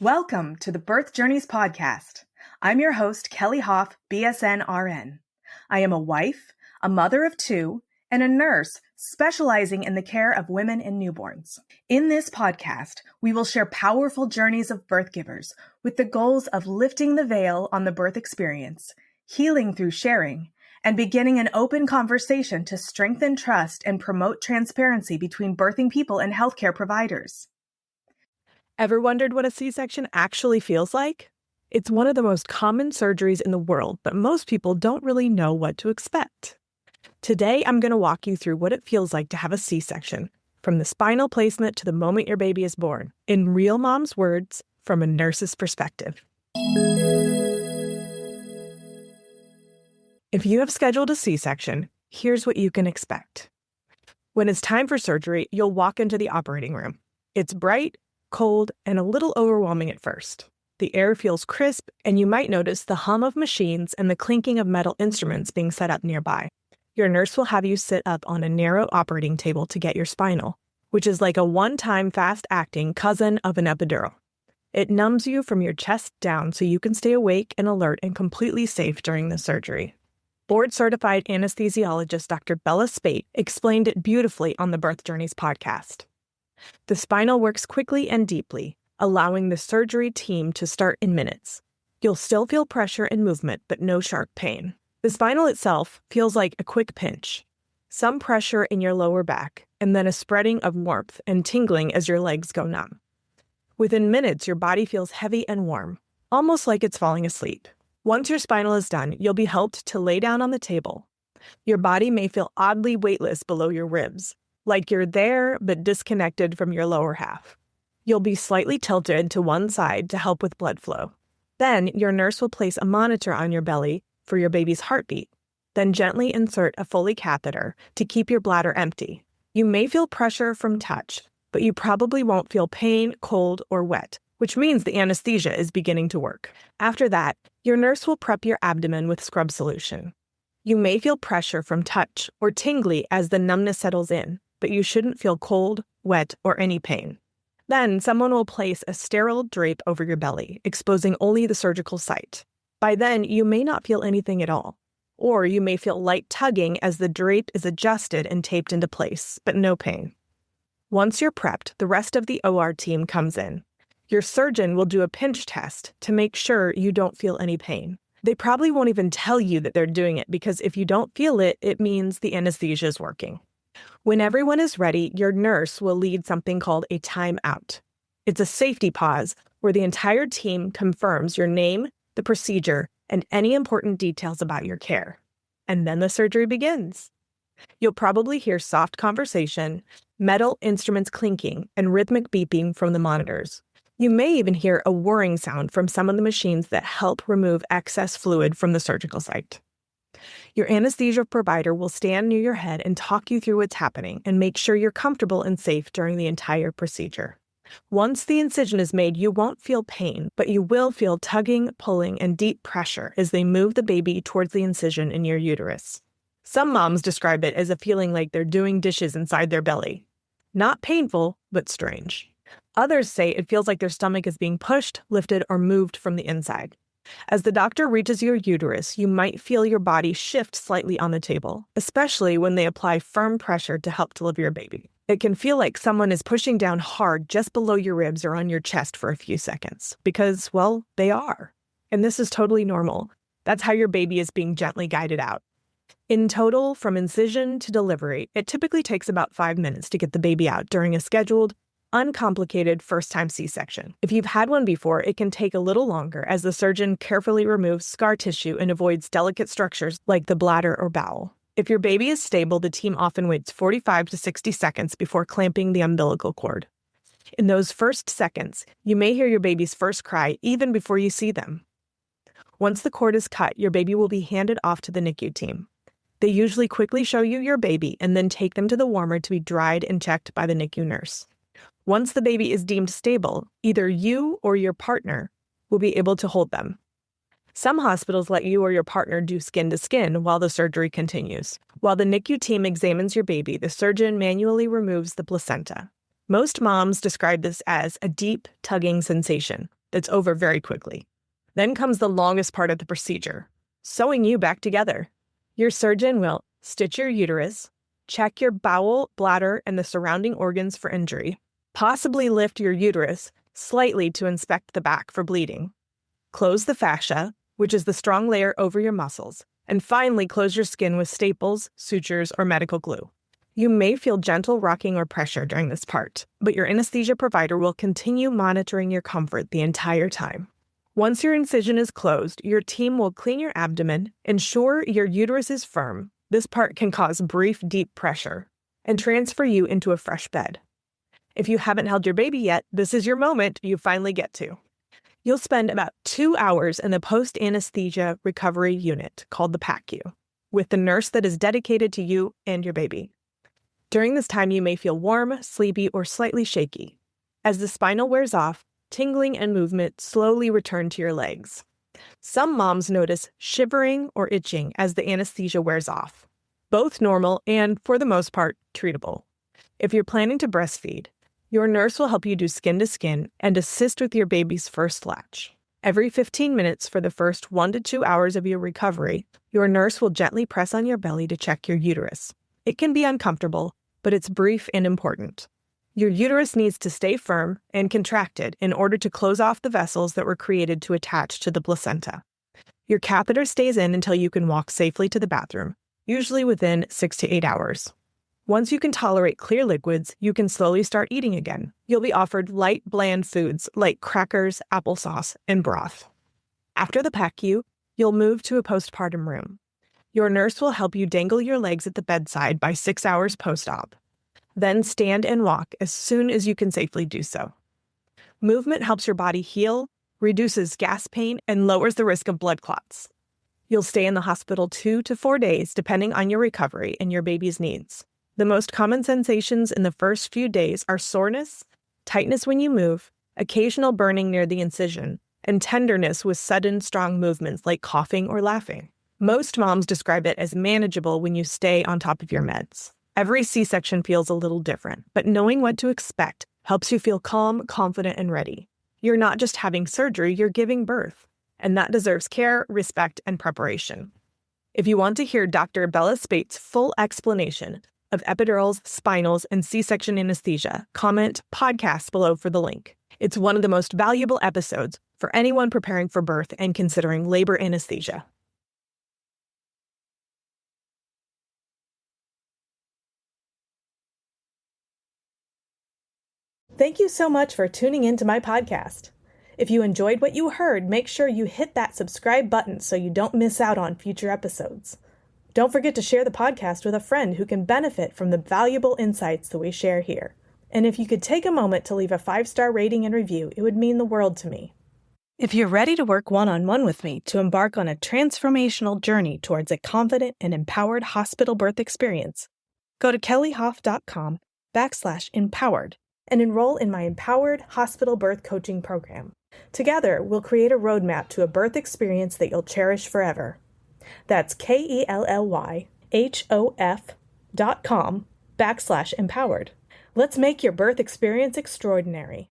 Welcome to the Birth Journeys podcast. I'm your host, Kelly Hoff, BSN RN. I am a wife, a mother of two, and a nurse specializing in the care of women and newborns. In this podcast, we will share powerful journeys of birth givers with the goals of lifting the veil on the birth experience, healing through sharing, and beginning an open conversation to strengthen trust and promote transparency between birthing people and healthcare providers. Ever wondered what a C-section actually feels like? It's one of the most common surgeries in the world, but most people don't really know what to expect. Today, I'm going to walk you through what it feels like to have a C-section, from the spinal placement to the moment your baby is born, in real mom's words, from a nurse's perspective. If you have scheduled a C-section, here's what you can expect. When it's time for surgery, you'll walk into the operating room. It's bright, cold, and a little overwhelming at first. The air feels crisp, and you might notice the hum of machines and the clinking of metal instruments being set up nearby. Your nurse will have you sit up on a narrow operating table to get your spinal, which is like a one-time fast-acting cousin of an epidural. It numbs you from your chest down so you can stay awake and alert and completely safe during the surgery. Board-certified anesthesiologist Dr. Bella Spate explained it beautifully on the Birth Journeys podcast. The spinal works quickly and deeply, allowing the surgery team to start in minutes. You'll still feel pressure and movement, but no sharp pain. The spinal itself feels like a quick pinch, some pressure in your lower back, and then a spreading of warmth and tingling as your legs go numb. Within minutes, your body feels heavy and warm, almost like it's falling asleep. Once your spinal is done, you'll be helped to lay down on the table. Your body may feel oddly weightless below your ribs, like you're there but disconnected from your lower half. You'll be slightly tilted to one side to help with blood flow. Then your nurse will place a monitor on your belly for your baby's heartbeat, then gently insert a Foley catheter to keep your bladder empty. You may feel pressure from touch, but you probably won't feel pain, cold, or wet, which means the anesthesia is beginning to work. After that, your nurse will prep your abdomen with scrub solution. You may feel pressure from touch or tingly as the numbness settles in, but you shouldn't feel cold, wet, or any pain. Then someone will place a sterile drape over your belly, exposing only the surgical site. By then, you may not feel anything at all, or you may feel light tugging as the drape is adjusted and taped into place, but no pain. Once you're prepped, the rest of the OR team comes in. Your surgeon will do a pinch test to make sure you don't feel any pain. They probably won't even tell you that they're doing it because if you don't feel it, it means the anesthesia is working. When everyone is ready, your nurse will lead something called a timeout. It's a safety pause where the entire team confirms your name, the procedure, and any important details about your care. And then the surgery begins. You'll probably hear soft conversation, metal instruments clinking, and rhythmic beeping from the monitors. You may even hear a whirring sound from some of the machines that help remove excess fluid from the surgical site. Your anesthesia provider will stand near your head and talk you through what's happening and make sure you're comfortable and safe during the entire procedure. Once the incision is made, you won't feel pain, but you will feel tugging, pulling, and deep pressure as they move the baby towards the incision in your uterus. Some moms describe it as a feeling like they're doing dishes inside their belly. Not painful, but strange. Others say it feels like their stomach is being pushed, lifted, or moved from the inside. As the doctor reaches your uterus, you might feel your body shift slightly on the table, especially when they apply firm pressure to help deliver your baby. It can feel like someone is pushing down hard just below your ribs or on your chest for a few seconds, because, well, they are. And this is totally normal. That's how your baby is being gently guided out. In total, from incision to delivery, it typically takes about 5 minutes to get the baby out during a scheduled, uncomplicated first-time C-section. If you've had one before, it can take a little longer as the surgeon carefully removes scar tissue and avoids delicate structures like the bladder or bowel. If your baby is stable, the team often waits 45 to 60 seconds before clamping the umbilical cord. In those first seconds, you may hear your baby's first cry even before you see them. Once the cord is cut, your baby will be handed off to the NICU team. They usually quickly show you your baby and then take them to the warmer to be dried and checked by the NICU nurse. Once the baby is deemed stable, either you or your partner will be able to hold them. Some hospitals let you or your partner do skin-to-skin while the surgery continues. While the NICU team examines your baby, the surgeon manually removes the placenta. Most moms describe this as a deep tugging sensation. that's over very quickly. Then comes the longest part of the procedure, sewing you back together. Your surgeon will stitch your uterus, check your bowel, bladder, and the surrounding organs for injury, possibly lift your uterus slightly to inspect the back for bleeding, close the fascia, which is the strong layer over your muscles, and finally close your skin with staples, sutures, or medical glue. You may feel gentle rocking or pressure during this part, but your anesthesia provider will continue monitoring your comfort the entire time. Once your incision is closed, your team will clean your abdomen, ensure your uterus is firm. This part can cause brief, deep pressure, and transfer you into a fresh bed. If you haven't held your baby yet, this is your moment you finally get to. You'll spend about 2 hours in the post-anesthesia recovery unit, called the PACU, with the nurse that is dedicated to you and your baby. During this time, you may feel warm, sleepy, or slightly shaky. As the spinal wears off, tingling and movement slowly return to your legs. Some moms notice shivering or itching as the anesthesia wears off. Both normal and, for the most part, treatable. If you're planning to breastfeed, your nurse will help you do skin-to-skin and assist with your baby's first latch. Every 15 minutes for the first 1 to 2 hours of your recovery, your nurse will gently press on your belly to check your uterus. It can be uncomfortable, but it's brief and important. Your uterus needs to stay firm and contracted in order to close off the vessels that were created to attach to the placenta. Your catheter stays in until you can walk safely to the bathroom, usually within 6 to 8 hours. Once you can tolerate clear liquids, you can slowly start eating again. You'll be offered light, bland foods like crackers, applesauce, and broth. After the PACU, you'll move to a postpartum room. Your nurse will help you dangle your legs at the bedside by 6 hours post-op. Then stand and walk as soon as you can safely do so. Movement helps your body heal, reduces gas pain, and lowers the risk of blood clots. You'll stay in the hospital 2 to 4 days depending on your recovery and your baby's needs. The most common sensations in the first few days are soreness, tightness when you move, occasional burning near the incision, and tenderness with sudden, strong movements like coughing or laughing. Most moms describe it as manageable when you stay on top of your meds. Every C-section feels a little different, but knowing what to expect helps you feel calm, confident, and ready. You're not just having surgery, you're giving birth, and that deserves care, respect, and preparation. If you want to hear Dr. Bella Spate's full explanation of epidurals, spinals, and C-section anesthesia, comment podcast below for the link. It's one of the most valuable episodes for anyone preparing for birth and considering labor anesthesia. Thank you so much for tuning into my podcast. If you enjoyed what you heard, make sure you hit that subscribe button so you don't miss out on future episodes. Don't forget to share the podcast with a friend who can benefit from the valuable insights that we share here. And if you could take a moment to leave a 5-star rating and review, it would mean the world to me. If you're ready to work one-on-one with me to embark on a transformational journey towards a confident and empowered hospital birth experience, go to kellyhoff.com/empowered and enroll in my Empowered Hospital Birth Coaching Program. Together, we'll create a roadmap to a birth experience that you'll cherish forever. That's KELLYHOF.com/empowered. Let's make your birth experience extraordinary.